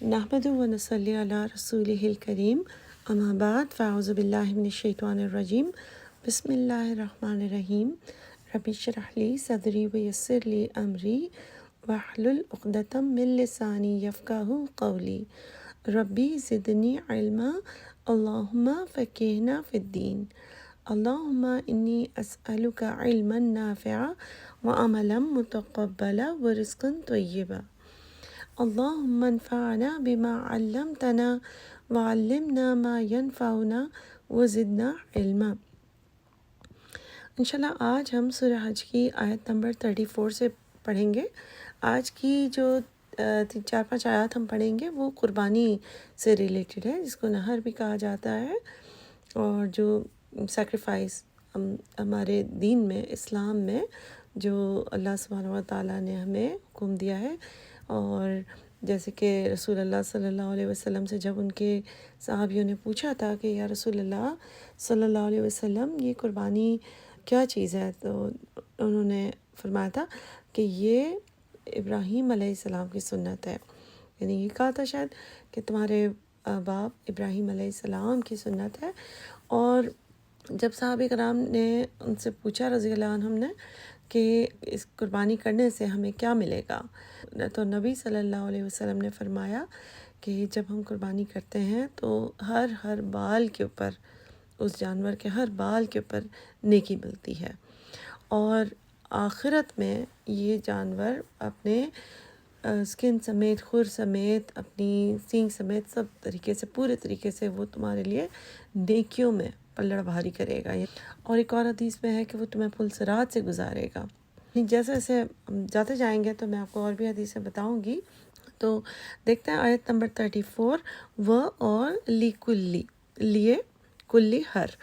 نحمده و نصلی علی رسوله الکریم اما بعد فاعوذ باللہ من الشیطان الرجیم بسم اللہ الرحمن الرحیم رب اشرح لی صدری ویسر لی امری واحلل عقدۃ من لسانی یفقہوا قولی ربی زدنی علما اللہم فقہنا فی الدین اللہم انی اسألک علما نافعا وعملا متقبلا ورزقا طیبا اللہم انفعنا بما علمتنا وعلمنا ما ینفعنا وزدنا علما۔ انشاءاللہ آج ہم سورہ حج کی آیت نمبر 34 سے پڑھیں گے۔ آج کی جو 4-5 آیات ہم پڑھیں گے وہ قربانی سے ریلیٹڈ ہے، جس کو نہر بھی کہا جاتا ہے، اور جو سیکریفائس ہمارے دین میں، اسلام میں، جو اللہ سبحانہ و تعالیٰ نے ہمیں حکم دیا ہے۔ اور جیسے کہ رسول اللہ صلی اللہ علیہ وسلم سے جب ان کے صحابیوں نے پوچھا تھا کہ یا رسول اللہ صلی اللہ علیہ وسلم یہ قربانی کیا چیز ہے، تو انہوں نے فرمایا تھا کہ یہ ابراہیم علیہ السلام کی سنت ہے، یعنی یہ کہا تھا شاید کہ تمہارے باپ ابراہیم علیہ السلام کی سنت ہے۔ اور جب صحابہ کرام نے ان سے پوچھا رضی اللہ عنہم نے کہ اس قربانی کرنے سے ہمیں کیا ملے گا، تو نبی صلی اللہ علیہ وسلم نے فرمایا کہ جب ہم قربانی کرتے ہیں تو ہر بال کے اوپر، اس جانور کے ہر بال کے اوپر نیکی ملتی ہے، اور آخرت میں یہ جانور اپنے سکن سمیت، خر سمیت، اپنی سینگ سمیت سب طریقے سے، پورے طریقے سے وہ تمہارے لیے نیکیوں میں پلڑ بھاری کرے گا۔ اور ایک اور حدیث میں ہے کہ وہ تمہیں پل صراط سے گزارے گا۔ جیسے جیسے ہم جاتے جائیں گے تو میں آپ کو اور بھی حدیثیں بتاؤں گی۔ تو دیکھتے ہیں آیت نمبر 34، و اور لیکلی، لیے، کلی ہر،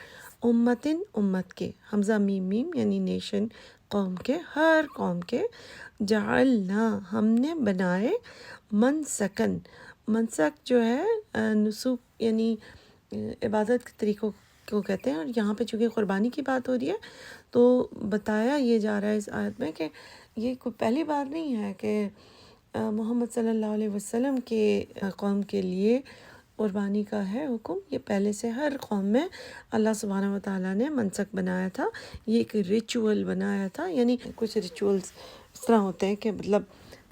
امتن امت کے، حمزہ میم میم یعنی نیشن، قوم کے، ہر قوم کے، جعلنا ہم نے بنائے، منسکن، منسک جو ہے نسک یعنی عبادت کے طریقوں کو کہتے ہیں، اور یہاں پہ چونکہ قربانی کی بات ہو رہی ہے تو بتایا یہ جا رہا ہے اس آیت میں کہ یہ کوئی پہلی بار نہیں ہے کہ محمد صلی اللہ علیہ وسلم کے قوم کے لیے قربانی کا ہے حکم، یہ پہلے سے ہر قوم میں اللہ سبحانہ و تعالیٰ نے منسک بنایا تھا، یہ ایک ریچول بنایا تھا۔ یعنی کچھ ریچولز اس طرح ہوتے ہیں کہ مطلب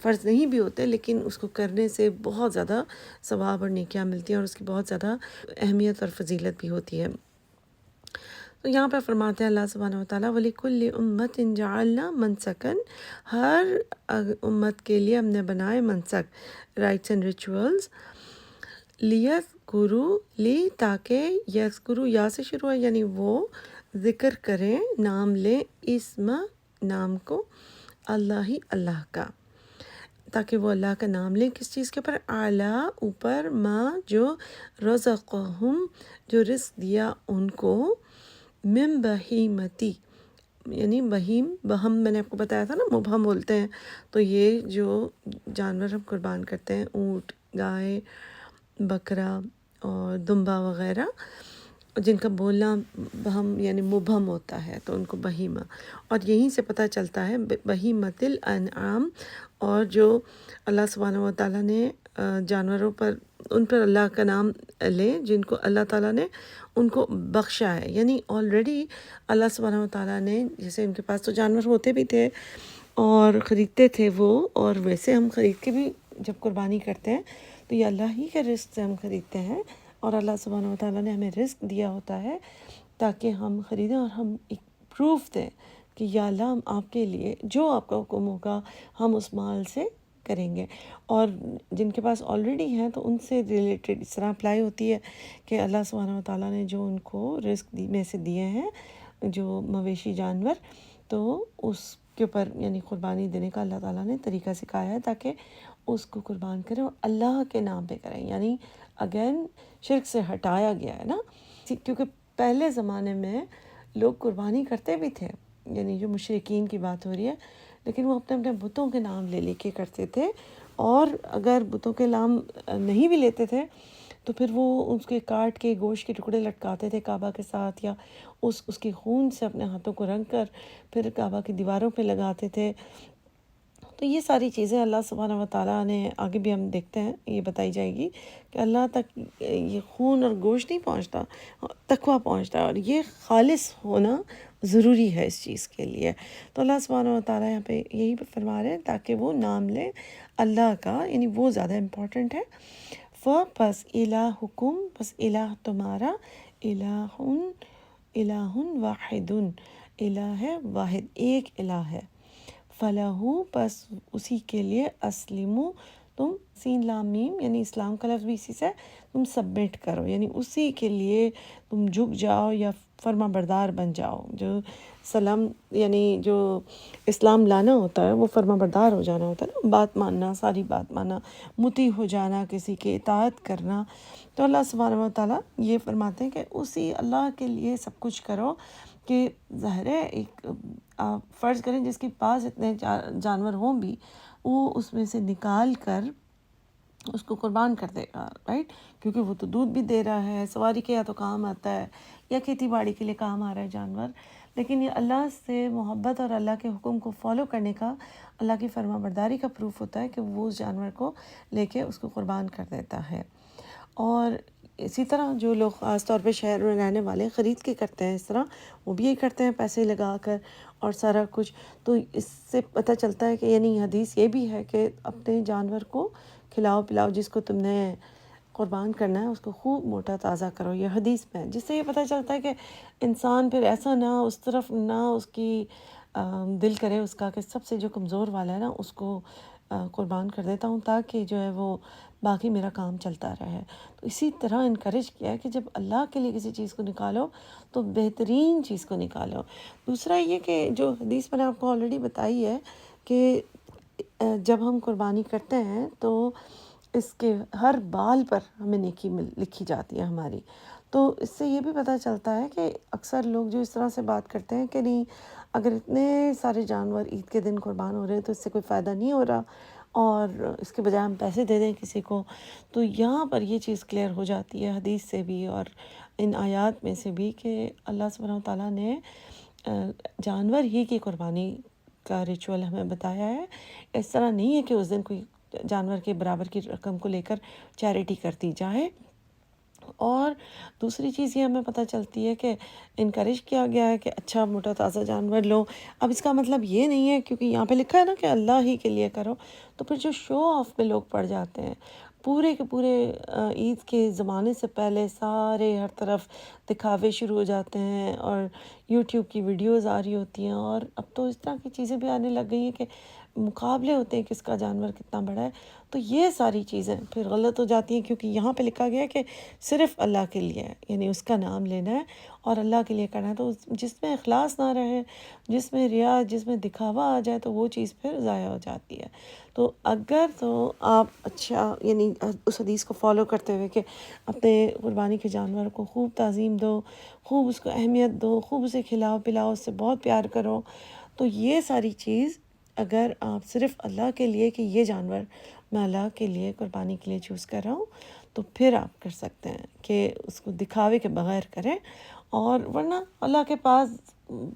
فرض نہیں بھی ہوتے، لیکن اس کو کرنے سے بہت زیادہ ثواب اور نیکیاں ملتی ہیں، اور اس کی بہت زیادہ اہمیت اور فضیلت بھی ہوتی ہے۔ تو یہاں پہ فرماتے ہیں اللہ سبحانہ وتعالیٰ وَلِكُلِّ أُمَّةٍ جَعَلْنَا مَنْسَكًا، ہر امت کے لیے ہم نے بنائے منسک، رائٹس اینڈ ریچولز، لِيَذْكُرُوا، لی تاکہ، یذکروا یا سے شروع ہے یعنی وہ ذکر کریں، نام لیں، اسم نام کو، اللہ ہی اللہ کا، تاکہ وہ اللہ کا نام لیں کس چیز کے اوپر، اعلیٰ اوپر، ما جو، رزقہم جو رزق دیا ان کو، من بہیمتی یعنی بہیم، بہم میں نے آپ کو بتایا تھا نا، مبہم بولتے ہیں، تو یہ جو جانور ہم قربان کرتے ہیں، اونٹ، گائے، بکرا اور دمبا وغیرہ، جن کا بولنا بہم یعنی مبہم ہوتا ہے، تو ان کو بہیمہ، اور یہیں سے پتہ چلتا ہے بہیمۃ الانعام، اور جو اللہ سبحانہ و تعالیٰ نے جانوروں پر، ان پر اللہ کا نام لیں جن کو اللہ تعالیٰ نے ان کو بخشا ہے، یعنی آلریڈی اللہ سبحانہ و تعالیٰ نے، جیسے ان کے پاس تو جانور ہوتے بھی تھے اور خریدتے تھے وہ، اور ویسے ہم خرید کے بھی جب قربانی کرتے ہیں تو یہ اللہ ہی کے رزق سے ہم خریدتے ہیں، اور اللہ سبحانہ و تعالیٰ نے ہمیں رزق دیا ہوتا ہے تاکہ ہم خریدیں اور ہم ایک پروف دیں کہ یا اللہ ہم آپ کے لیے جو آپ کا حکم ہوگا ہم اس مال سے کریں گے۔ اور جن کے پاس آلریڈی ہیں تو ان سے ریلیٹڈ اس طرح اپلائی ہوتی ہے کہ اللہ سبحانہ و تعالیٰ نے جو ان کو رزق میں سے دیے ہیں، جو مویشی جانور، تو اس کے اوپر یعنی قربانی دینے کا اللہ تعالیٰ نے طریقہ سکھایا ہے تاکہ اس کو قربان کریں اور اللہ کے نام پہ کریں، یعنی اگین شرک سے ہٹایا گیا ہے نا، کیونکہ پہلے زمانے میں لوگ قربانی کرتے بھی تھے، یعنی جو مشرکین کی بات ہو رہی ہے، لیکن وہ اپنے اپنے بتوں کے نام لے کے کرتے تھے، اور اگر بتوں کے نام نہیں بھی لیتے تھے تو پھر وہ اس کے کاٹ کے گوشت کے ٹکڑے لٹکاتے تھے کعبہ کے ساتھ، یا اس کی خون سے اپنے ہاتھوں کو رنگ کر پھر کعبہ کی دیواروں پہ لگاتے تھے، تو یہ ساری چیزیں اللہ سبحانہ و تعالیٰ نے آگے بھی ہم دیکھتے ہیں یہ بتائی جائے گی کہ اللہ تک یہ خون اور گوشت نہیں پہنچتا، تقویٰ پہنچتا ہے، اور یہ خالص ہونا ضروری ہے اس چیز کے لیے۔ تو اللہ سبحانہ و تعالیٰ یہاں پہ یہی فرما رہے ہیں تاکہ وہ نام لیں اللہ کا، یعنی وہ زیادہ امپورٹنٹ ہے۔ پس الہکم، پس الہ تمہارا، الہ واحد، الہ ہے واحد، ایک الہ ہے۔ فَلَهُ، پس اسی کے لیے، اسلمو، تم سین لام میم یعنی اسلام کا لفظ بھی اسی سے، تم سبمٹ کرو، یعنی اسی کے لیے تم جھک جاؤ یا فرما بردار بن جاؤ۔ جو سلام یعنی جو اسلام لانا ہوتا ہے وہ فرما بردار ہو جانا ہوتا ہے نا، بات ماننا، ساری بات ماننا، مطیع ہو جانا، کسی کی اطاعت کرنا۔ تو اللہ سبحانہ و تعالیٰ یہ فرماتے ہیں کہ اسی اللہ کے لیے سب کچھ کرو، کہ ظاہر ہے ایک آپ فرض کریں جس کے پاس اتنے جانور ہوں بھی، وہ اس میں سے نکال کر اس کو قربان کر دے گا، رائٹ، کیونکہ وہ تو دودھ بھی دے رہا ہے، سواری کے یا تو کام آتا ہے یا کھیتی باڑی کے لیے کام آ رہا ہے جانور، لیکن یہ اللہ سے محبت اور اللہ کے حکم کو فالو کرنے کا، اللہ کی فرما برداری کا پروف ہوتا ہے کہ وہ اس جانور کو لے کے اس کو قربان کر دیتا ہے۔ اور اسی طرح جو لوگ خاص طور پہ شہر میں رہنے والے خرید کے کرتے ہیں اس طرح، وہ بھی یہی کرتے ہیں پیسے لگا کر اور سارا کچھ۔ تو اس سے پتہ چلتا ہے کہ یعنی حدیث یہ بھی ہے کہ اپنے جانور کو کھلاؤ پلاؤ، جس کو تم نے قربان کرنا ہے اس کو خوب موٹا تازہ کرو، یہ حدیث میں ہے، جس سے یہ پتہ چلتا ہے کہ انسان پھر ایسا نہ اس طرف نہ اس کی دل کرے اس کا کہ سب سے جو کمزور والا ہے نا اس کو قربان کر دیتا ہوں تاکہ جو ہے وہ باقی میرا کام چلتا رہے۔ تو اسی طرح انکریج کیا ہے کہ جب اللہ کے لیے کسی چیز کو نکالو تو بہترین چیز کو نکالو۔ دوسرا یہ کہ جو حدیث میں نے آپ کو آلریڈی بتائی ہے کہ جب ہم قربانی کرتے ہیں تو اس کے ہر بال پر ہمیں نیکی لکھی جاتی ہے ہماری۔ تو اس سے یہ بھی پتہ چلتا ہے کہ اکثر لوگ جو اس طرح سے بات کرتے ہیں کہ نہیں اگر اتنے سارے جانور عید کے دن قربان ہو رہے ہیں تو اس سے کوئی فائدہ نہیں ہو رہا، اور اس کے بجائے ہم پیسے دے دیں کسی کو، تو یہاں پر یہ چیز کلیئر ہو جاتی ہے حدیث سے بھی اور ان آیات میں سے بھی کہ اللہ سبحانہ و تعالیٰ نے جانور ہی کی قربانی کا ریچول ہمیں بتایا ہے۔ اس طرح نہیں ہے کہ اس دن کوئی جانور کے برابر کی رقم کو لے کر چیریٹی کرتی جائے۔ اور دوسری چیز یہ ہمیں پتہ چلتی ہے کہ انکریج کیا گیا ہے کہ اچھا موٹا تازہ جانور لو۔ اب اس کا مطلب یہ نہیں ہے کیونکہ یہاں پہ لکھا ہے نا کہ اللہ ہی کے لیے کرو، تو پھر جو شو آف پہ لوگ پڑ جاتے ہیں، پورے کے پورے عید کے زمانے سے پہلے سارے ہر طرف دکھاوے شروع ہو جاتے ہیں اور یوٹیوب کی ویڈیوز آ رہی ہوتی ہیں، اور اب تو اس طرح کی چیزیں بھی آنے لگ گئی ہیں کہ مقابلے ہوتے ہیں کس کا جانور کتنا بڑا ہے۔ تو یہ ساری چیزیں پھر غلط ہو جاتی ہیں کیونکہ یہاں پہ لکھا گیا ہے کہ صرف اللہ کے لیے ہے، یعنی اس کا نام لینا ہے اور اللہ کے لیے کرنا ہے۔ تو جس میں اخلاص نہ رہے، جس میں ریا، جس میں دکھاوا آ جائے تو وہ چیز پھر ضائع ہو جاتی ہے۔ تو اگر تو آپ اچھا یعنی اس حدیث کو فالو کرتے ہوئے کہ اپنے قربانی کے جانور کو خوب تعظیم دو، خوب اس کو اہمیت دو، خوب اسے کھلاؤ پلاؤ، اس سے بہت پیار کرو، تو یہ ساری چیز اگر آپ صرف اللہ کے لیے کہ یہ جانور میں اللہ کے لیے قربانی کے لیے چوز کر رہا ہوں تو پھر آپ کر سکتے ہیں کہ اس کو دکھاوے کے بغیر کریں۔ اور ورنہ اللہ کے پاس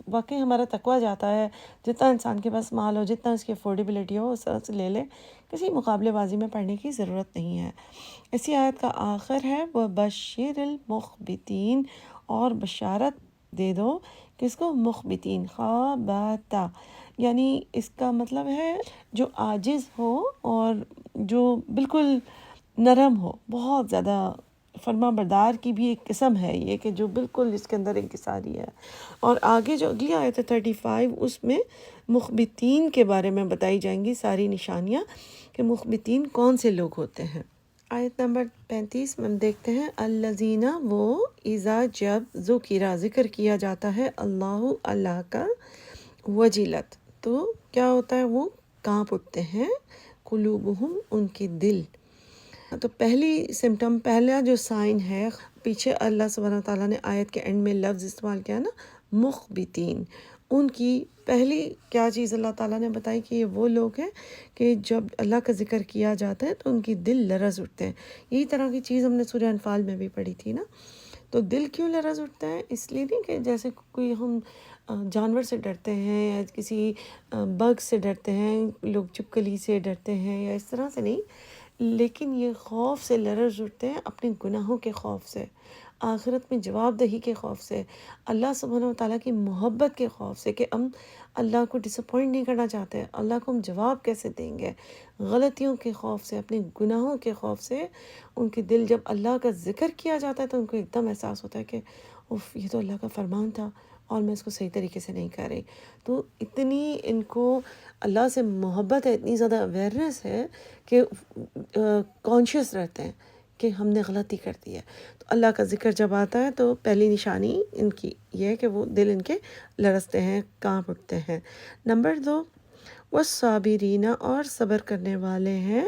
واقعی ہمارا تقویٰ جاتا ہے، جتنا انسان کے پاس مال ہو، جتنا اس کی افورڈیبلٹی ہو اس طرح سے لے لے، کسی مقابلے بازی میں پڑھنے کی ضرورت نہیں ہے۔ اسی آیت کا آخر ہے وَبَشِّرِ الْمُخْبِتِينَ، اور بشارت دے دو کس کو؟ مخبتین، خابتا، یعنی اس کا مطلب ہے جو عاجز ہو اور جو بالکل نرم ہو، بہت زیادہ فرما بردار کی بھی ایک قسم ہے یہ کہ جو بالکل اس کے اندر انکساری ہے۔ اور آگے جو اگلی آیت ہے 35، اس میں مخبتین کے بارے میں بتائی جائیں گی ساری نشانیاں کہ مخبتین کون سے لوگ ہوتے ہیں۔ آیت نمبر 35 میں ہم دیکھتے ہیں الذین، وہ اذا جب ذکر ذکر کیا جاتا ہے اللہ کا، وجلت، تو کیا ہوتا ہے؟ وہ کانپ اٹھتے ہیں، قلوبہم، ان کے دل۔ تو پہلی سمٹم، پہلا جو سائن ہے، پیچھے اللہ سبحانہ تعالیٰ نے آیت کے اینڈ میں لفظ استعمال کیا نا مخبتین، ان کی پہلی کیا چیز اللہ تعالیٰ نے بتائی کہ یہ وہ لوگ ہیں کہ جب اللہ کا ذکر کیا جاتا ہے تو ان کی دل لرز اٹھتے ہیں۔ یہی طرح کی چیز ہم نے سورہ انفال میں بھی پڑھی تھی نا۔ تو دل کیوں لرز اٹھتا ہے؟ اس لیے نہیں کہ جیسے کوئی ہم جانور سے ڈرتے ہیں یا کسی بگ سے ڈرتے ہیں، لوگ چپکلی سے ڈرتے ہیں یا اس طرح سے نہیں، لیکن یہ خوف سے لرز اٹھتے ہیں، اپنے گناہوں کے خوف سے، آخرت میں جواب دہی کے خوف سے، اللہ سبحانہ و تعالیٰ کی محبت کے خوف سے کہ ہم اللہ کو ڈس اپوائنٹ نہیں کرنا چاہتے، اللہ کو ہم جواب کیسے دیں گے، غلطیوں کے خوف سے، اپنے گناہوں کے خوف سے ان کے دل، جب اللہ کا ذکر کیا جاتا ہے تو ان کو ایک دم احساس ہوتا ہے کہ اف، یہ تو اللہ کا فرمان تھا اور میں اس کو صحیح طریقے سے نہیں کر رہی۔ تو اتنی ان کو اللہ سے محبت ہے، اتنی زیادہ اویئرنیس ہے کہ کانشیس رہتے ہیں کہ ہم نے غلطی کر دی ہے۔ تو اللہ کا ذکر جب آتا ہے تو پہلی نشانی ان کی یہ ہے کہ وہ دل ان کے لرزتے ہیں، کانپ اٹھتے ہیں۔ نمبر 2، والصابرین، اور صبر کرنے والے ہیں،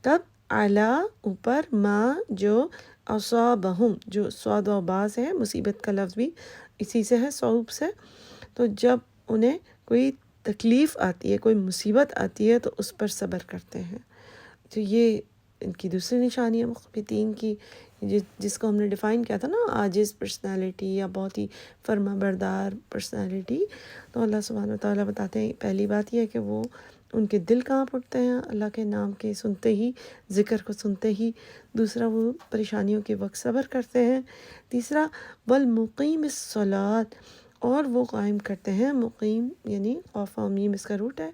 تب اعلیٰ اوپر، ما جو اصابہم، جو صاد و باز ہے، مصیبت کا لفظ بھی اسی سے ہے، صعوب سے، تو جب انہیں کوئی تکلیف آتی ہے، کوئی مصیبت آتی ہے تو اس پر صبر کرتے ہیں۔ تو یہ ان کی دوسری نشانی ہے مخبتین کی، جس کو ہم نے ڈیفائن کیا تھا نا، عاجز پرسنالٹی یا بہت ہی فرما بردار پرسنالٹی۔ تو اللہ سبحانہ وتعالیٰ بتاتے ہیں پہلی بات یہ ہے کہ وہ ان کے دل کانپ اٹھتے ہیں اللہ کے نام کے سنتے ہی، ذکر کو سنتے ہی۔ دوسرا، وہ پریشانیوں کے وقت صبر کرتے ہیں۔ تیسرا، والمقیم الصلاۃ، اور وہ قائم کرتے ہیں، مقیم یعنی قاف و میم اس کا روٹ ہے،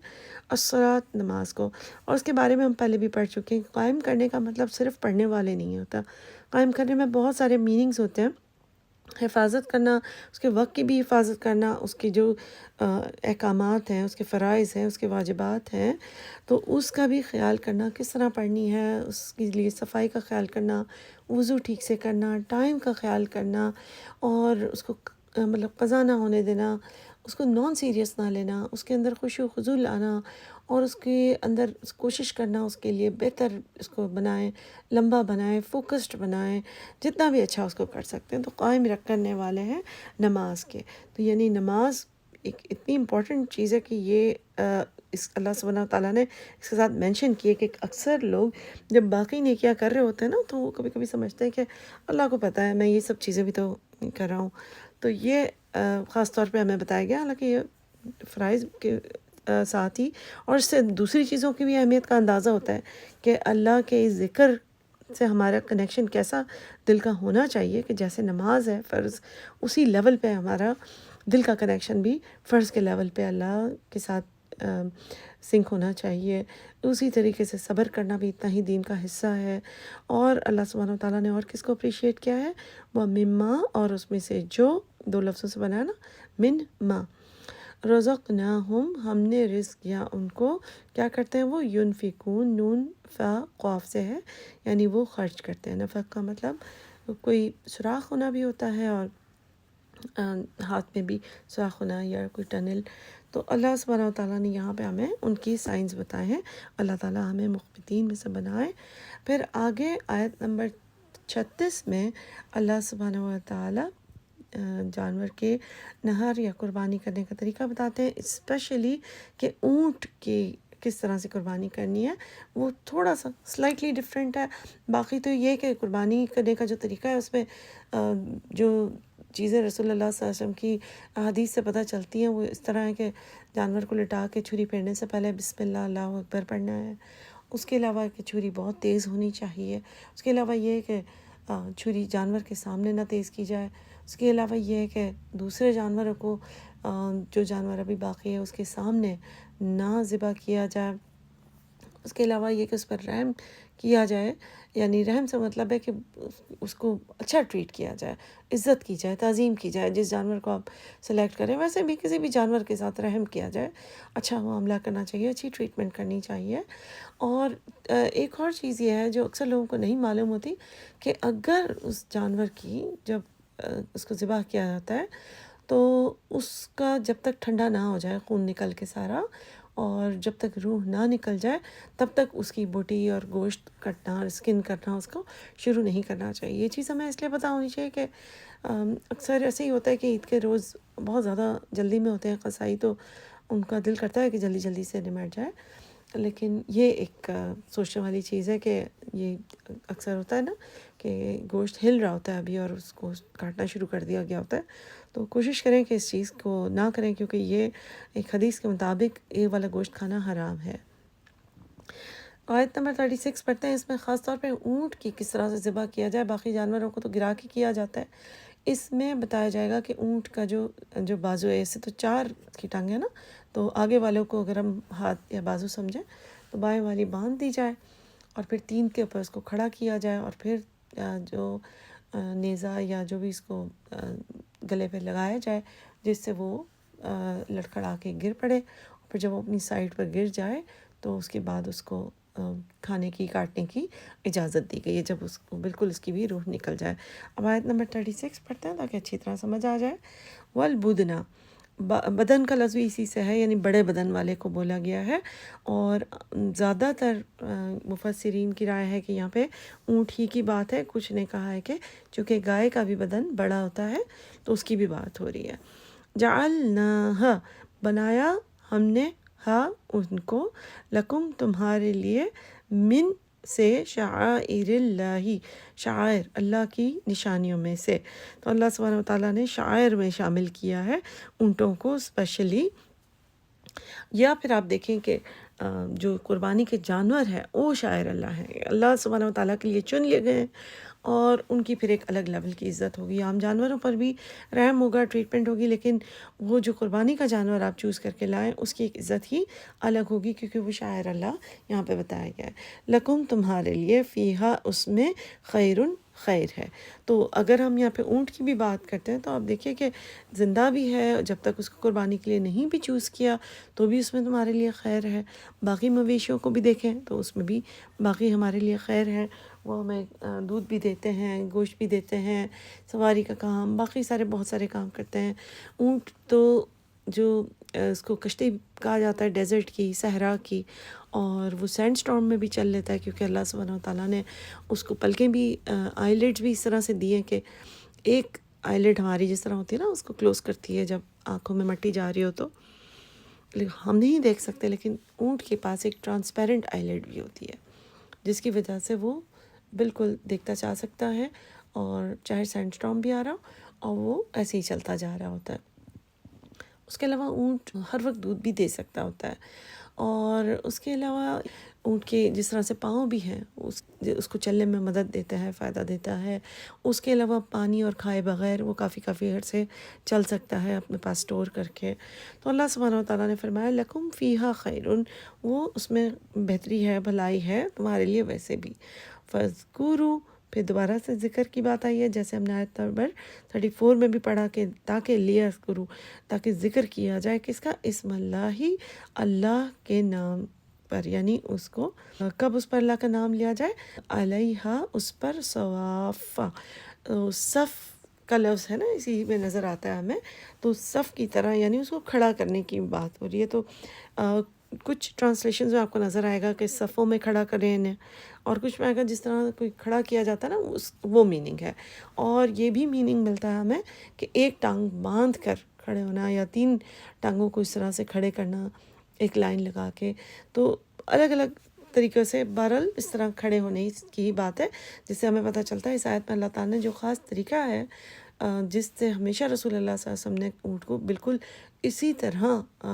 الصلاۃ، نماز کو۔ اور اس کے بارے میں ہم پہلے بھی پڑھ چکے ہیں، قائم کرنے کا مطلب صرف پڑھنے والے نہیں ہوتا، قائم کرنے میں بہت سارے میننگز ہوتے ہیں۔ حفاظت کرنا، اس کے وقت کی بھی حفاظت کرنا، اس کی جو احکامات ہیں، اس کے فرائض ہیں، اس کے واجبات ہیں، تو اس کا بھی خیال کرنا، کس طرح پڑھنی ہے، اس کے لیے صفائی کا خیال کرنا، وضو ٹھیک سے کرنا، ٹائم کا خیال کرنا، اور اس کو مطلب قضا نہ ہونے دینا، اس کو نان سیریس نہ لینا، اس کے اندر خشوع و خضوع لانا، اور اس کے اندر کوشش کرنا اس کے لیے بہتر اس کو بنائیں، لمبا بنائیں، فوکسڈ بنائیں، جتنا بھی اچھا اس کو کر سکتے ہیں۔ تو قائم رکھ کرنے والے ہیں نماز کے۔ تو یعنی نماز ایک اتنی امپورٹنٹ چیز ہے کہ یہ اس اللہ سبحانہ تعالیٰ نے اس کے ساتھ مینشن کیے کہ اکثر لوگ جب باقی نیکیاں کر رہے ہوتے ہیں نا تو وہ کبھی کبھی سمجھتے ہیں کہ اللہ کو پتہ ہے میں یہ سب چیزیں بھی تو کر رہا ہوں۔ تو یہ خاص طور پہ ہمیں بتایا گیا، حالانکہ یہ فرائض کے ساتھ ہی، اور اس سے دوسری چیزوں کی بھی اہمیت کا اندازہ ہوتا ہے کہ اللہ کے ذکر سے ہمارا کنیکشن کیسا دل کا ہونا چاہیے، کہ جیسے نماز ہے فرض، اسی لیول پہ ہمارا دل کا کنیکشن بھی فرض کے لیول پہ اللہ کے ساتھ سنک ہونا چاہیے۔ اسی طریقے سے صبر کرنا بھی اتنا ہی دین کا حصہ ہے۔ اور اللہ سبحانہ و تعالیٰ نے اور کس کو اپریشیٹ کیا ہے، وہ مما، اور اس میں سے جو، دو لفظوں سے بنا نا، من ما رزقناہم، ہم نے رزق کیا ان کو، کیا کرتے ہیں وہ، ینفقون، نون فا قاف سے ہے، یعنی وہ خرچ کرتے ہیں۔ نفق کا مطلب کوئی سوراخ ہونا بھی ہوتا ہے، اور ہاتھ میں بھی سوراخ ہونا، یا کوئی ٹنل۔ تو اللہ سبحانہ و تعالیٰ نے یہاں پہ ہمیں ان کی سائنس بتائے ہیں۔ اللہ تعالیٰ ہمیں مخبتین میں سے بنائے۔ پھر آگے آیت نمبر 36 میں اللہ سبحانہ و تعالیٰ جانور کے نہر یا قربانی کرنے کا طریقہ بتاتے ہیں، اسپیشلی کہ اونٹ کی کس طرح سے قربانی کرنی ہے۔ وہ تھوڑا سا سلائٹلی ڈفرینٹ ہے، باقی تو یہ کہ قربانی کرنے کا جو طریقہ ہے اس میں جو چیزیں رسول اللہ صلی اللہ علیہ وسلم کی حدیث سے پتہ چلتی ہیں وہ اس طرح ہے کہ جانور کو لٹا کے چھری پھیرنے سے پہلے بسم اللہ اللہ اکبر پڑھنا ہے۔ اس کے علاوہ کہ چھری بہت تیز ہونی چاہیے۔ اس کے علاوہ یہ کہ چھری جانور کے سامنے نہ تیز کی جائے۔ اس کے علاوہ یہ ہے کہ دوسرے جانوروں کو، جو جانور ابھی باقی ہے اس کے سامنے نہ ذبح کیا جائے۔ اس کے علاوہ یہ کہ اس پر رحم کیا جائے، یعنی رحم سے مطلب ہے کہ اس کو اچھا ٹریٹ کیا جائے، عزت کی جائے، تعظیم کی جائے۔ جس جانور کو آپ سلیکٹ کریں، ویسے بھی کسی بھی جانور کے ساتھ رحم کیا جائے، اچھا معاملہ کرنا چاہیے، اچھی ٹریٹمنٹ کرنی چاہیے۔ اور ایک اور چیز یہ ہے جو اکثر لوگوں کو نہیں معلوم ہوتی، کہ اگر اس جانور کی جب اس کو ذبح کیا جاتا ہے تو اس کا جب تک ٹھنڈا نہ ہو جائے، خون نکل کے سارا، اور جب تک روح نہ نکل جائے تب تک اس کی بوٹی اور گوشت کٹنا اور اسکن کٹنا اس کو شروع نہیں کرنا چاہیے۔ یہ چیز ہمیں اس لیے پتہ ہونی چاہیے کہ اکثر ایسے ہی ہوتا ہے کہ عید کے روز بہت زیادہ جلدی میں ہوتے ہیں قصائی، تو ان کا دل کرتا ہے کہ جلدی جلدی سے نمٹ جائے، لیکن یہ ایک سوچنے والی چیز ہے کہ یہ اکثر ہوتا ہے نا کہ گوشت ہل رہا ہوتا ہے ابھی اور اس کو کاٹنا شروع کر دیا گیا ہوتا ہے، تو کوشش کریں کہ اس چیز کو نہ کریں، کیونکہ یہ ایک حدیث کے مطابق یہ والا گوشت کھانا حرام ہے۔ آیت نمبر 36 پڑھتے ہیں۔ اس میں خاص طور پہ اونٹ کی کس طرح سے ذبح کیا جائے، باقی جانوروں کو تو گرا کے کیا جاتا ہے، اس میں بتایا جائے گا کہ اونٹ کا جو بازو ہے، اسے تو 4 کی ٹانگ ہے نا، تو آگے والوں کو اگر ہم ہاتھ یا بازو سمجھیں تو بائیں والی باندھ دی جائے اور پھر 3 کے اوپر اس کو کھڑا کیا جائے، اور پھر جو نیزہ یا جو بھی اس کو گلے پہ لگایا جائے جس سے وہ لڑکھڑا کے گر پڑے، پھر جب وہ اپنی سائڈ پر گر جائے تو اس کے بعد اس کو کھانے کی کاٹنے کی اجازت دی گئی ہے، جب اس کو بالکل اس کی بھی روح نکل جائے۔ اب آیت نمبر 36 پڑھتے ہیں تاکہ اچھی طرح سمجھ آ جائے۔ والبدنا، بدن کا لفظ بھی اسی سے ہے، یعنی بڑے بدن والے کو بولا گیا ہے، اور زیادہ تر مفسرین کی رائے ہے کہ یہاں پہ اونٹ ہی کی بات ہے، کچھ نے کہا ہے کہ چونکہ گائے کا بھی بدن بڑا ہوتا ہے تو اس کی بھی بات ہو رہی ہے۔ جعلناہا، بنایا ہم نے، ہاں ان کو، لکم تمہارے لیے، من سے، شعائر اللہ، شعائر اللہ کی نشانیوں میں سے، تو اللہ سبحانہ وتعالیٰ نے شعائر میں شامل کیا ہے اونٹوں کو اسپیشلی۔ یا پھر آپ دیکھیں کہ جو قربانی کے جانور ہیں وہ شاعر اللہ ہیں، اللہ سبحانہ وتعالیٰ کے لیے چن لیے گئے ہیں، اور ان کی پھر ایک الگ لیول کی عزت ہوگی۔ عام جانوروں پر بھی رحم ہوگا، ٹریٹمنٹ ہوگی، لیکن وہ جو قربانی کا جانور آپ چوز کر کے لائیں اس کی ایک عزت ہی الگ ہوگی، کیونکہ وہ شاعر اللہ یہاں پہ بتایا گیا ہے۔ لکم، تمہارے لیے، فیہا، اس میں، خیرن، خیر ہے۔ تو اگر ہم یہاں پہ اونٹ کی بھی بات کرتے ہیں تو آپ دیکھیے کہ زندہ بھی ہے، جب تک اس کو قربانی کے لیے نہیں بھی چوز کیا تو بھی اس میں تمہارے لیے خیر ہے۔ باقی مویشیوں کو بھی دیکھیں تو اس میں بھی باقی ہمارے لیے خیر ہے، وہ ہمیں دودھ بھی دیتے ہیں، گوشت بھی دیتے ہیں، سواری کا کام، باقی سارے بہت سارے کام کرتے ہیں۔ اونٹ تو جو اس کو کشتی کہا جاتا ہے ڈیزرٹ کی، صحرا کی، اور وہ سینڈ سٹارم میں بھی چل لیتا ہے، کیونکہ اللہ سبحانہ وتعالیٰ نے اس کو پلکیں بھی، آئی لڈز بھی اس طرح سے دیے کہ ایک آئی لڈ ہماری جس طرح ہوتی ہے نا اس کو کلوز کرتی ہے جب آنکھوں میں مٹی جا رہی ہو تو ہم نہیں دیکھ سکتے، لیکن اونٹ کے پاس ایک ٹرانسپیرنٹ آئی لڈ بھی ہوتی ہے جس کی وجہ سے وہ بالکل دیکھتا جا سکتا ہے، اور چاہے سینڈ سٹارم بھی آ رہا ہو اور وہ ایسے ہی چلتا جا رہا ہوتا ہے۔ اس کے علاوہ اونٹ ہر وقت دودھ بھی دے سکتا ہوتا ہے، اور اس کے علاوہ اونٹ کے جس طرح سے پاؤں بھی ہیں اس کو چلنے میں مدد دیتا ہے، فائدہ دیتا ہے۔ اس کے علاوہ پانی اور کھائے بغیر وہ کافی عرصے چل سکتا ہے اپنے پاس سٹور کر کے۔ تو اللہ سبحانہ وتعالیٰ نے فرمایا لکم فیہا خیرن، وہ اس میں بہتری ہے، بھلائی ہے تمہارے لیے ویسے بھی۔ فذکوروا، پھر دوبارہ سے ذکر کی بات آئی ہے، جیسے ہم نے آیت نمبر 34 میں بھی پڑھا کہ تاکہ لیذکروا، تاکہ ذکر کیا جائے کس کا، اسم اللہ، اللہ کے نام پر، یعنی اس کو کب اس پر اللہ کا نام لیا جائے، علیہا، اس پر، صوافا، صف کا لفظ ہے نا اسی میں نظر آتا ہے ہمیں، تو صف کی طرح یعنی اس کو کھڑا کرنے کی بات ہو رہی ہے۔ تو کچھ ٹرانسلیشنز میں آپ کو نظر آئے گا کہ صفوں میں کھڑا کریں انہیں، اور کچھ میں آئے گا جس طرح کوئی کھڑا کیا جاتا ہے نا وہ میننگ ہے، اور یہ بھی میننگ ملتا ہے ہمیں کہ ایک ٹانگ باندھ کر کھڑے ہونا، یا 3 ٹانگوں کو اس طرح سے کھڑے کرنا ایک لائن لگا کے، تو الگ الگ طریقے سے بہرحال اس طرح کھڑے ہونے کی ہی بات ہے، جس سے ہمیں پتہ چلتا ہے اس آیت میں اللہ تعالیٰ نے جو خاص طریقہ ہے جس سے ہمیشہ رسول اللہ صلی اللہ علیہ وسلم نے اونٹ کو بالکل اسی طرح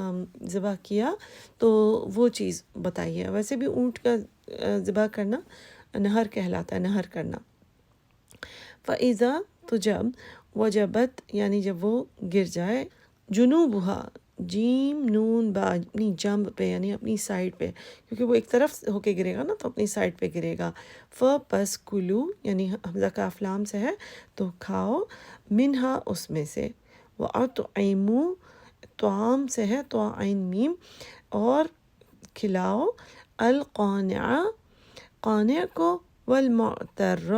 ذبح کیا، تو وہ چیز بتائی ہے۔ ویسے بھی اونٹ کا ذبح کرنا نہر کہلاتا ہے، نہر کرنا۔ فَإِذَا، تو جب، وجبت، یعنی جب وہ گر جائے، جنوبہا، جیم نون با، اپنی جنب پہ یعنی اپنی سائڈ پہ، کیونکہ وہ ایک طرف ہو کے گرے گا نا تو اپنی سائڈ پہ گرے گا۔ پس کلو، یعنی حمزہ کا افلام سے ہے تو کھاؤ، منہا، اس میں سے، وَأَطْعِمُوا، طعام سے ہے تو عین میم، اور کھلاؤ، القانع، قانع کو، والمعتر،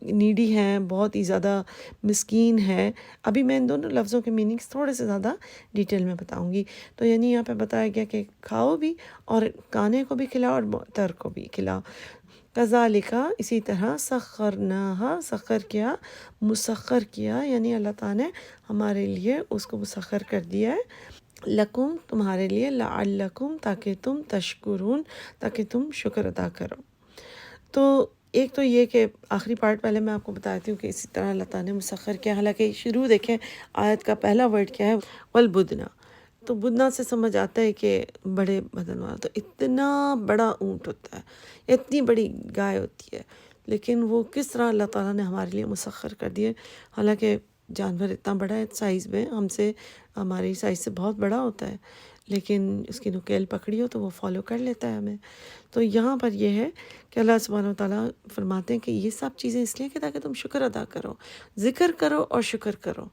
نیڈی ہیں، بہت ہی زیادہ مسکین ہے۔ ابھی میں ان دونوں لفظوں کے میننگز تھوڑے سے زیادہ ڈیٹیل میں بتاؤں گی۔ تو یعنی یہاں پہ بتایا گیا کہ کھاؤ بھی، اور کانے کو بھی کھلاؤ، اور معتر کو بھی کھلاؤ۔ کذالک، اسی طرح، سخرناہا، سخر کیا، مسخر کیا، یعنی اللہ تعالیٰ نے ہمارے لیے اس کو مسخر کر دیا ہے، لکم تمہارے لیے، لعلکم تاکہ تم تشکرون تاکہ تم شکر ادا کرو۔ تو ایک تو یہ کہ آخری پارٹ پہلے میں آپ کو بتاتی ہوں کہ اسی طرح اللہ تعالیٰ نے مسخر کیا، حالانکہ شروع دیکھیں آیت کا پہلا ورڈ کیا ہے، والبدنا، تو بدنا سے سمجھ آتا ہے کہ بڑے بدن والا، تو اتنا بڑا اونٹ ہوتا ہے، اتنی بڑی گائے ہوتی ہے، لیکن وہ کس طرح اللہ تعالیٰ نے ہمارے لیے مسخر کر دیے، حالانکہ جانور اتنا بڑا ہے سائز میں، ہم سے ہماری سائز سے بہت بڑا ہوتا ہے، لیکن اس کی نکیل پکڑی ہو تو وہ فالو کر لیتا ہے ہمیں۔ تو یہاں پر یہ ہے کہ اللہ سبحانہ وتعالیٰ فرماتے ہیں کہ یہ سب چیزیں اس لیے کہ تاکہ تم شکر ادا کرو، ذکر کرو اور شکر کرو۔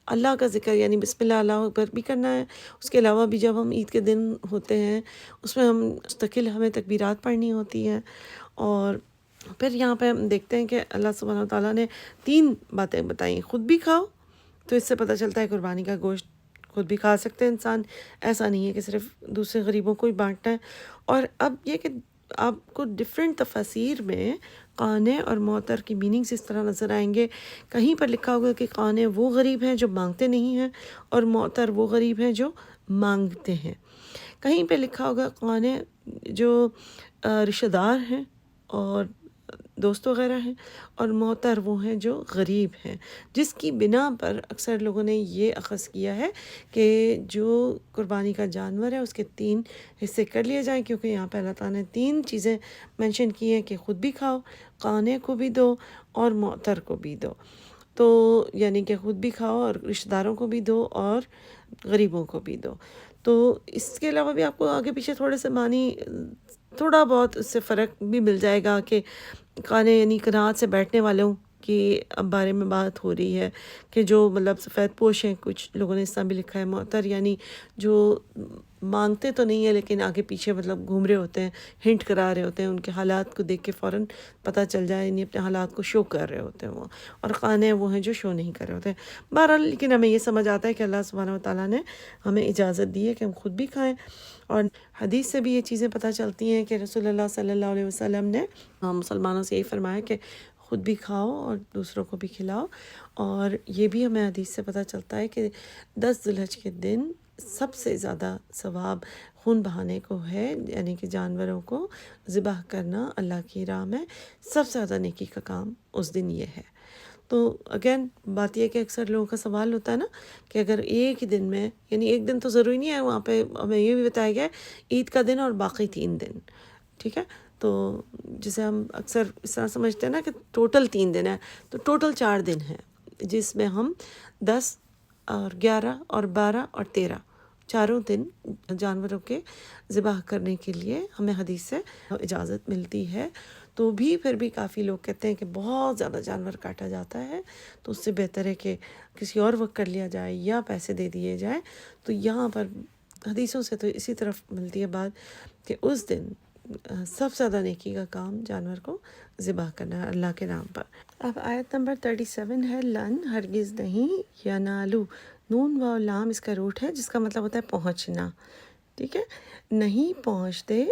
اللہ کا ذکر یعنی بسم اللہ اللہ اکبر بھی کرنا ہے، اس کے علاوہ بھی جب ہم عید کے دن ہوتے ہیں اس میں ہم مستقل ہمیں تکبیرات پڑھنی ہوتی ہیں۔ اور پھر یہاں پہ ہم دیکھتے ہیں کہ اللہ سبحانہ وتعالیٰ نے 3 باتیں بتائیں، خود بھی کھاؤ، تو اس سے پتہ چلتا ہے قربانی کا گوشت خود بھی کھا سکتے ہیں انسان، ایسا نہیں ہے کہ صرف دوسرے غریبوں کو ہی بانٹنا ہے۔ اور اب یہ کہ آپ کو ڈفرینٹ تفاسیر میں قانع اور معتر کی میننگز اس طرح نظر آئیں گے، کہیں پر لکھا ہوگا کہ قانع وہ غریب ہیں جو مانگتے نہیں ہیں، اور معتر وہ غریب ہیں جو مانگتے ہیں۔ کہیں پہ لکھا ہوگا قانع جو رشتہ دار ہیں اور دوست وغیرہ ہیں، اور معتر وہ ہیں جو غریب ہیں، جس کی بنا پر اکثر لوگوں نے یہ اخذ کیا ہے کہ جو قربانی کا جانور ہے اس کے 3 حصے کر لیے جائیں، کیونکہ یہاں پہ اللہ تعالیٰ نے 3 چیزیں مینشن کی ہیں کہ خود بھی کھاؤ، قانع کو بھی دو اور معتر کو بھی دو۔ تو یعنی کہ خود بھی کھاؤ اور رشتہ داروں کو بھی دو اور غریبوں کو بھی دو۔ تو اس کے علاوہ بھی آپ کو آگے پیچھے تھوڑے سے معنی تھوڑا بہت اس سے فرق بھی مل جائے گا کہ قانع یعنی قناعت سے بیٹھنے والوں کی بارے میں بات ہو رہی ہے، کہ جو مطلب سفید پوش ہیں، کچھ لوگوں نے اس طرح بھی لکھا ہے۔ معتر یعنی جو مانگتے تو نہیں ہیں لیکن آگے پیچھے مطلب گھوم رہے ہوتے ہیں، ہنٹ کرا رہے ہوتے ہیں، ان کے حالات کو دیکھ کے فوراً پتہ چل جائے، یعنی اپنے حالات کو شو کر رہے ہوتے ہیں وہ، اور قانع وہ ہیں جو شو نہیں کر رہے ہوتے ہیں۔ بہرحال لیکن ہمیں یہ سمجھ آتا ہے کہ اللہ سبحانہ وتعالیٰ نے ہمیں اجازت دی ہے کہ ہم خود بھی کھائیں، اور حدیث سے بھی یہ چیزیں پتہ چلتی ہیں کہ رسول اللہ صلی اللہ علیہ وسلم نے مسلمانوں سے یہی فرمایا کہ خود بھی کھاؤ اور دوسروں کو بھی کھلاؤ۔ اور یہ بھی ہمیں حدیث سے پتہ چلتا ہے کہ 10 ذی الحج کے دن سب سے زیادہ ثواب خون بہانے کو ہے، یعنی کہ جانوروں کو ذبح کرنا اللہ کی راہ میں سب سے زیادہ نیکی کا کام اس دن یہ ہے۔ تو اگین بات یہ ہے کہ اکثر لوگوں کا سوال ہوتا ہے نا کہ اگر ایک ہی دن میں، یعنی ایک دن تو ضروری نہیں ہے، وہاں پہ ہمیں یہ بھی بتایا گیا ہے عید کا دن اور باقی 3 دن، ٹھیک ہے، تو جسے ہم اکثر اس طرح سمجھتے ہیں نا کہ ٹوٹل 3 دن ہے، تو ٹوٹل 4 دن ہے، جس میں ہم 10 اور 11 اور 12 اور 13 چاروں دن جانوروں کے ذبح کرنے کے لیے ہمیں حدیث سے اجازت ملتی ہے۔ تو بھی پھر بھی کافی لوگ کہتے ہیں کہ بہت زیادہ جانور کاٹا جاتا ہے، تو اس سے بہتر ہے کہ کسی اور وقت کر لیا جائے یا پیسے دے دیے جائیں۔ تو یہاں پر حدیثوں سے تو اسی طرف ملتی ہے بات کہ اس دن سب سے زیادہ نیکی کا کام جانور کو ذبح کرنا ہے اللہ کے نام پر۔ اب آیت نمبر 37 ہے، لن ہرگز نہیں، ینالو، نون و لام اس کا روٹ ہے جس کا مطلب ہوتا ہے پہنچنا، ٹھیک ہے، نہیں پہنچتے،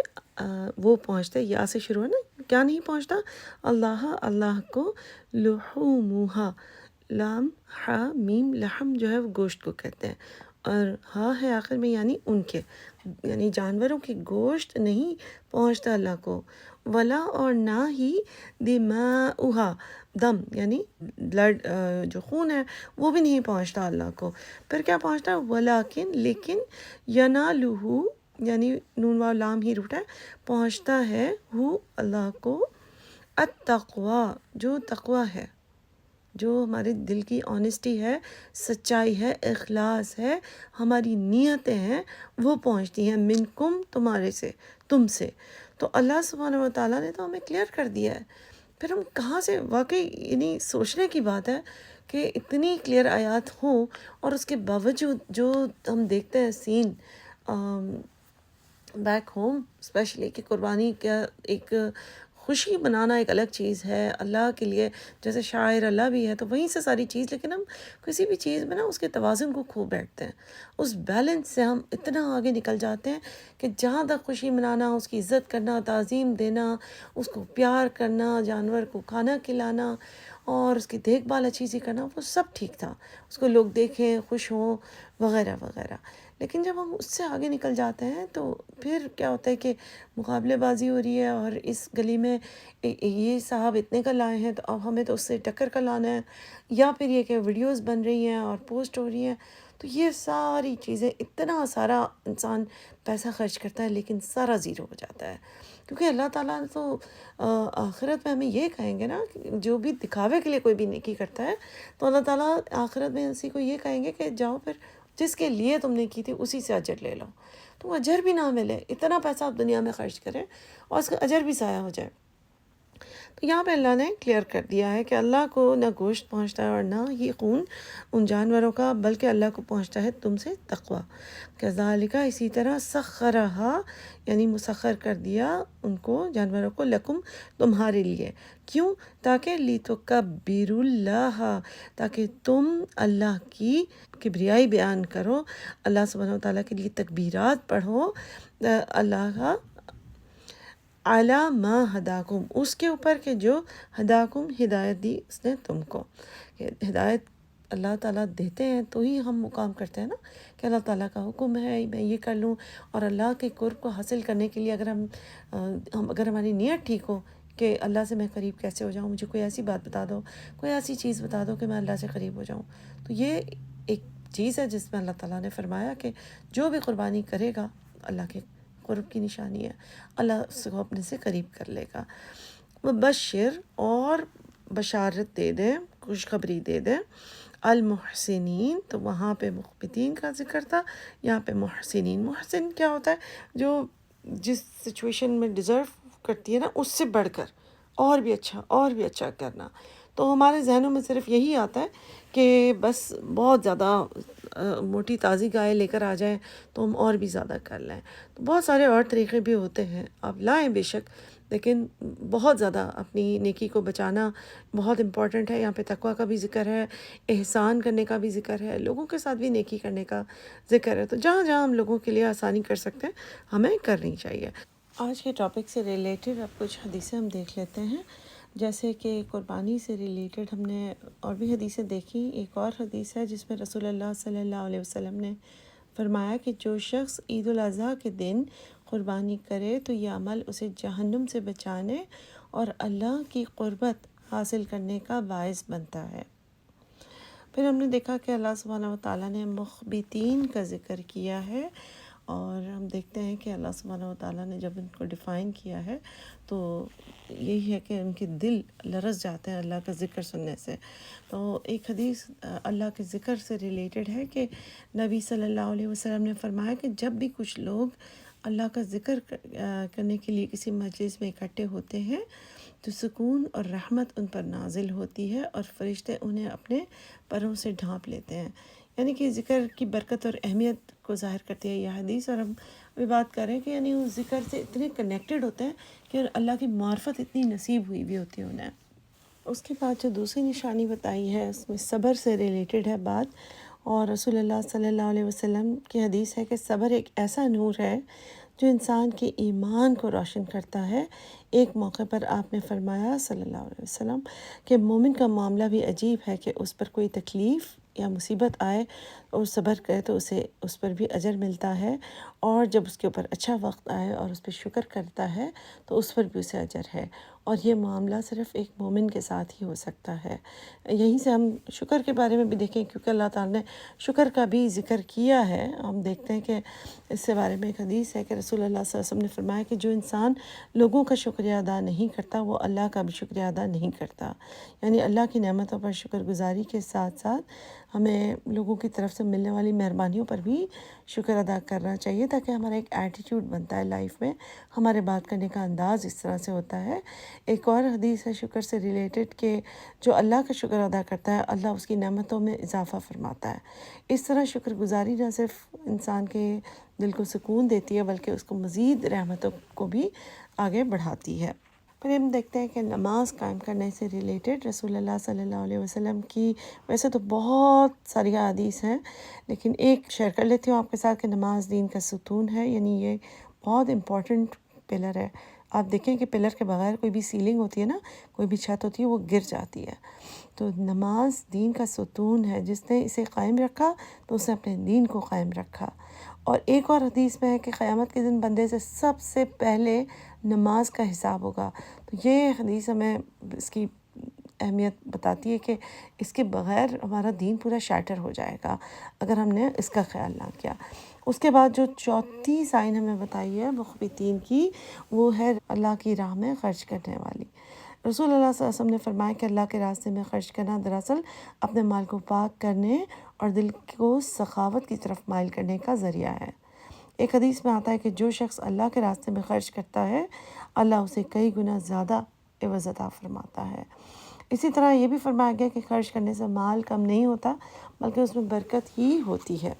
وہ پہنچتے، یا سے شروع ہے نا، کیا نہیں پہنچتا، اللہ اللہ کو، لحومہا، لام ہا میم، لحم جو ہے وہ گوشت کو کہتے ہیں، اور ہاں ہے آخر میں، یعنی ان کے، یعنی جانوروں کی گوشت نہیں پہنچتا اللہ کو، ولا اور نہ ہی دماؤہا، دم یعنی بلڈ جو خون ہے وہ بھی نہیں پہنچتا اللہ کو۔ پھر کیا پہنچتا ہے، ولیکن لیکن، ینالہ یعنی نون واو لام ہی روٹ ہے، پہنچتا ہے ہو اللہ کو، التقوی جو تقوی ہے، جو ہمارے دل کی آنیسٹی ہے، سچائی ہے، اخلاص ہے، ہماری نیتیں ہیں، وہ پہنچتی ہیں، منکم تمہارے سے، تم سے۔ تو اللہ سبحانہ وتعالیٰ نے تو ہمیں کلیئر کر دیا ہے، پھر ہم کہاں سے، واقعی یعنی سوچنے کی بات ہے کہ اتنی کلیئر آیات ہوں اور اس کے باوجود جو ہم دیکھتے ہیں سین بیک ہوم اسپیشلی، کہ قربانی کا ایک خوشی منانا ایک الگ چیز ہے اللہ کے لیے، جیسے شاعر اللہ بھی ہے تو وہیں سے ساری چیز، لیکن ہم کسی بھی چیز میں نا اس کے توازن کو کھو بیٹھتے ہیں، اس بیلنس سے ہم اتنا آگے نکل جاتے ہیں کہ جہاں تک خوشی منانا، اس کی عزت کرنا، تعظیم دینا، اس کو پیار کرنا، جانور کو کھانا کھلانا اور اس کی دیکھ بھال اچھی سی کرنا، وہ سب ٹھیک تھا، اس کو لوگ دیکھیں خوش ہوں وغیرہ وغیرہ، لیکن جب ہم اس سے آگے نکل جاتے ہیں تو پھر کیا ہوتا ہے کہ مقابلے بازی ہو رہی ہے، اور اس گلی میں یہ صاحب اتنے کا لائے ہیں تو اب ہمیں تو اس سے ٹکر کا لانا ہے، یا پھر یہ کہ ویڈیوز بن رہی ہیں اور پوسٹ ہو رہی ہیں. تو یہ ساری چیزیں، اتنا سارا انسان پیسہ خرچ کرتا ہے لیکن سارا زیرو ہو جاتا ہے. کیونکہ اللہ تعالیٰ تو آخرت میں ہمیں یہ کہیں گے نا، کہ جو بھی دکھاوے کے لیے کوئی بھی نیکی کرتا ہے تو اللہ تعالیٰ آخرت میں اسی کو یہ کہیں گے کہ جاؤ پھر جس کے لیے تم نے کی تھی اسی سے اجر لے لو. تو اجر بھی نہ ملے، اتنا پیسہ آپ دنیا میں خرچ کریں اور اس کا اجر بھی ضائع ہو جائے. تو یہاں پہ اللہ نے کلیئر کر دیا ہے کہ اللہ کو نہ گوشت پہنچتا ہے اور نہ ہی خون ان جانوروں کا، بلکہ اللہ کو پہنچتا ہے تم سے تقوی. کذالک، اسی طرح سخرہا یعنی مسخر کر دیا ان کو، جانوروں کو، لکم تمہارے لیے. کیوں؟ تاکہ لتکبروا اللہ، تاکہ تم اللہ کی کبریائی بیان کرو، اللہ سبحانہ و تعالیٰ کے لیے تکبیرات پڑھو، اللہ کا علی ما ہداکم، اس کے اوپر کہ جو ہداکم ہدایت دی اس نے تم کو. ہدایت اللہ تعالیٰ دیتے ہیں تو ہی ہم مقام کرتے ہیں نا، کہ اللہ تعالیٰ کا حکم ہے میں یہ کر لوں. اور اللہ کے قرب کو حاصل کرنے کے لیے اگر اگر ہماری نیت ٹھیک ہو کہ اللہ سے میں قریب کیسے ہو جاؤں، مجھے کوئی ایسی بات بتا دو، کوئی ایسی چیز بتا دو کہ میں اللہ سے قریب ہو جاؤں، تو یہ ایک چیز ہے جس میں اللہ تعالیٰ نے فرمایا کہ جو بھی قربانی کرے گا اللہ کے قرب کی نشانی ہے، اللہ اس کو اپنے سے قریب کر لے گا. وبشر، اور بشارت دے دیں، خوشخبری دے دیں، المحسنین، تو وہاں پہ مخبتین کا ذکر تھا، یہاں پہ محسنین. محسن کیا ہوتا ہے؟ جو جس سچویشن میں ڈیزرو کرتی ہے نا اس سے بڑھ کر اور بھی اچھا اور بھی اچھا کرنا. تو ہمارے ذہنوں میں صرف یہی آتا ہے کہ بس بہت زیادہ موٹی تازی گائے لے کر آ جائیں تو ہم اور بھی زیادہ کر لیں. تو بہت سارے اور طریقے بھی ہوتے ہیں، آپ لائیں بے شک، لیکن بہت زیادہ اپنی نیکی کو بچانا بہت امپورٹنٹ ہے. یہاں پہ تقویٰ کا بھی ذکر ہے، احسان کرنے کا بھی ذکر ہے، لوگوں کے ساتھ بھی نیکی کرنے کا ذکر ہے. تو جہاں جہاں ہم لوگوں کے لیے آسانی کر سکتے ہیں ہمیں کرنی چاہیے. آج کے ٹاپک سے ریلیٹڈ اب کچھ حدیثیں ہم دیکھ لیتے ہیں. جیسے کہ قربانی سے ریلیٹڈ ہم نے اور بھی حدیثیں دیکھی. ایک اور حدیث ہے جس میں رسول اللہ صلی اللہ علیہ وسلم نے فرمایا کہ جو شخص عید الاضحیٰ کے دن قربانی کرے تو یہ عمل اسے جہنم سے بچانے اور اللہ کی قربت حاصل کرنے کا باعث بنتا ہے. پھر ہم نے دیکھا کہ اللہ سبحانہ و تعالیٰ نے مخبتین کا ذکر کیا ہے، اور ہم دیکھتے ہیں کہ اللہ سبحانہ و تعالیٰ نے جب ان کو ڈیفائن کیا ہے تو یہی ہے کہ ان کے دل لرز جاتے ہیں اللہ کا ذکر سننے سے. تو ایک حدیث اللہ کے ذکر سے ریلیٹڈ ہے کہ نبی صلی اللہ علیہ وسلم نے فرمایا کہ جب بھی کچھ لوگ اللہ کا ذکر کرنے کے لیے کسی مجلس میں اکٹھے ہوتے ہیں تو سکون اور رحمت ان پر نازل ہوتی ہے اور فرشتے انہیں اپنے پروں سے ڈھانپ لیتے ہیں. یعنی کہ ذکر کی برکت اور اہمیت کو ظاہر کرتی ہے یہ حدیث. اور ہم ابھی بات کر رہے ہیں کہ یعنی وہ ذکر سے اتنے کنیکٹڈ ہوتے ہیں کہ اللہ کی معرفت اتنی نصیب ہوئی بھی ہوتی ہے انہیں. اس کے بعد جو دوسری نشانی بتائی ہے اس میں صبر سے ریلیٹڈ ہے بات. اور رسول اللہ صلی اللہ علیہ وسلم کی حدیث ہے کہ صبر ایک ایسا نور ہے جو انسان کے ایمان کو روشن کرتا ہے. ایک موقع پر آپ نے فرمایا صلی اللہ علیہ وسلم کہ مومن کا معاملہ بھی عجیب ہے کہ اس پر کوئی تکلیف یا مصیبت آئے اور صبر کرے تو اسے اس پر بھی اجر ملتا ہے، اور جب اس کے اوپر اچھا وقت آئے اور اس پہ شکر کرتا ہے تو اس پر بھی اسے اجر ہے. اور یہ معاملہ صرف ایک مومن کے ساتھ ہی ہو سکتا ہے. یہیں سے ہم شکر کے بارے میں بھی دیکھیں کیونکہ اللہ تعالیٰ نے شکر کا بھی ذکر کیا ہے. ہم دیکھتے ہیں کہ اس سے بارے میں ایک حدیث ہے کہ رسول اللہ صلی اللہ علیہ وسلم نے فرمایا کہ جو انسان لوگوں کا شکریہ ادا نہیں کرتا وہ اللہ کا بھی شکریہ ادا نہیں کرتا. یعنی اللہ کی نعمتوں پر شکر گزاری کے ساتھ ساتھ ہمیں لوگوں کی طرف سے ملنے والی مہربانیوں پر بھی شکر ادا کرنا چاہیے تاکہ ہمارا ایک ایٹیٹیوڈ بنتا ہے لائف میں، ہمارے بات کرنے کا انداز اس طرح سے ہوتا ہے. ایک اور حدیث ہے شکر سے ریلیٹڈ کہ جو اللہ کا شکر ادا کرتا ہے اللہ اس کی نعمتوں میں اضافہ فرماتا ہے. اس طرح شکر گزاری نہ صرف انسان کے دل کو سکون دیتی ہے بلکہ اس کو مزید رحمتوں کو بھی آگے بڑھاتی ہے. پھر ہم دیکھتے ہیں کہ نماز قائم کرنے سے ریلیٹڈ رسول اللہ صلی اللہ علیہ وسلم کی ویسے تو بہت ساری حدیث ہیں لیکن ایک شیئر کر لیتی ہوں آپ کے ساتھ کہ نماز دین کا ستون ہے. یعنی یہ بہت امپورٹنٹ پلر ہے آپ دیکھیں کہ پلر کے بغیر کوئی بھی سیلنگ ہوتی ہے نا، کوئی بھی چھت ہوتی ہے، وہ گر جاتی ہے۔ تو نماز دین کا ستون ہے، جس نے اسے قائم رکھا تو اس نے اپنے دین کو قائم رکھا۔ اور ایک اور حدیث میں ہے کہ قیامت کے دن بندے سے سب سے پہلے نماز کا حساب ہوگا۔ تو یہ حدیث ہمیں اس کی اہمیت بتاتی ہے کہ اس کے بغیر ہمارا دین پورا شیٹر ہو جائے گا اگر ہم نے اس کا خیال نہ کیا۔ اس کے بعد جو چوتھی سائن ہمیں بتائی ہے مخبتین کی، وہ ہے اللہ کی راہ میں خرچ کرنے والی۔ رسول اللہ صلی اللہ علیہ وسلم نے فرمایا کہ اللہ کے راستے میں خرچ کرنا دراصل اپنے مال کو پاک کرنے اور دل کو سخاوت کی طرف مائل کرنے کا ذریعہ ہے۔ ایک حدیث میں آتا ہے کہ جو شخص اللہ کے راستے میں خرچ کرتا ہے، اللہ اسے کئی گنا زیادہ عوض عطا فرماتا ہے۔ اسی طرح یہ بھی فرمایا گیا کہ خرچ کرنے سے مال کم نہیں ہوتا، بلکہ اس میں برکت ہی ہوتی ہے۔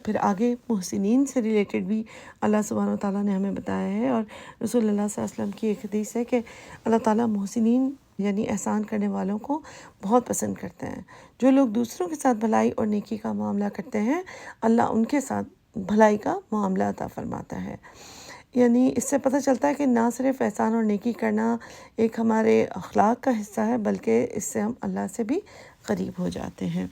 پھر آگے محسنین سے ریلیٹڈ بھی اللہ سبحانہ وتعالیٰ نے ہمیں بتایا ہے، اور رسول اللہ صلی اللہ علیہ وسلم کی ایک حدیث ہے کہ اللہ تعالیٰ محسنین یعنی احسان کرنے والوں کو بہت پسند کرتے ہیں۔ جو لوگ دوسروں کے ساتھ بھلائی اور نیکی کا معاملہ کرتے ہیں، اللہ ان کے ساتھ بھلائی کا معاملہ عطا فرماتا ہے۔ یعنی اس سے پتہ چلتا ہے کہ نہ صرف احسان اور نیکی کرنا ایک ہمارے اخلاق کا حصہ ہے، بلکہ اس سے ہم اللہ سے بھی قریب ہو جاتے ہیں۔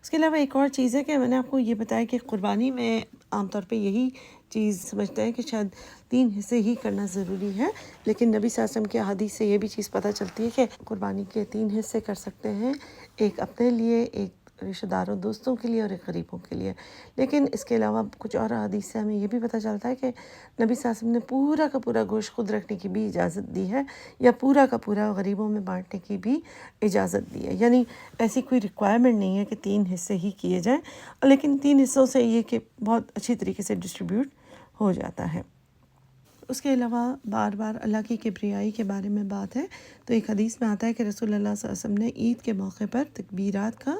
اس کے علاوہ ایک اور چیز ہے کہ میں نے آپ کو یہ بتایا کہ قربانی میں عام طور پہ یہی چیز سمجھتے ہیں کہ شاید 3 حصے ہی کرنا ضروری ہے، لیکن نبی صلی اللہ علیہ وسلم کی حدیث سے یہ بھی چیز پتہ چلتی ہے کہ قربانی کے 3 حصے کر سکتے ہیں، ایک اپنے لیے، ایک رشتہ داروں دوستوں کے لیے اور ایک غریبوں کے لیے۔ لیکن اس کے علاوہ کچھ اور حدیث سے ہمیں یہ بھی پتہ چلتا ہے کہ نبی صلی اللہ علیہ وسلم نے پورا کا پورا گوشت خود رکھنے کی بھی اجازت دی ہے، یا پورا کا پورا غریبوں میں بانٹنے کی بھی اجازت دی ہے۔ یعنی ایسی کوئی ریکوائرمنٹ نہیں ہے کہ 3 حصے ہی کیے جائیں، لیکن 3 حصوں سے یہ کہ بہت اچھی طریقے سے ڈسٹریبیوٹ ہو جاتا ہے۔ اس کے علاوہ بار بار اللہ کی کبریائی کے بارے میں بات ہے، تو ایک حدیث میں آتا ہے کہ رسول اللہ صلی اللہ علیہ وسلم نے عید کے موقع پر تکبیرات کا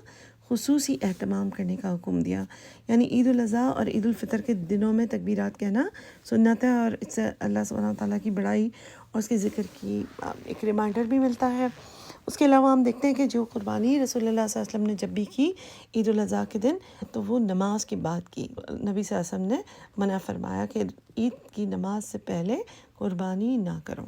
خصوصی اہتمام کرنے کا حکم دیا۔ یعنی عید الاضحیٰ اور عید الفطر کے دنوں میں تکبیرات کہنا سنت ہے، اور اس سے اللہ سبحانہ وتعالیٰ کی بڑائی اور اس کے ذکر کی ایک ریمائنڈر بھی ملتا ہے۔ اس کے علاوہ ہم دیکھتے ہیں کہ جو قربانی رسول اللہ صلی اللہ علیہ وسلم نے جب بھی کی عید الاضحیٰ کے دن، تو وہ نماز کی بات کی۔ نبی صلی اللہ علیہ وسلم نے منع فرمایا کہ عید کی نماز سے پہلے قربانی نہ کرو۔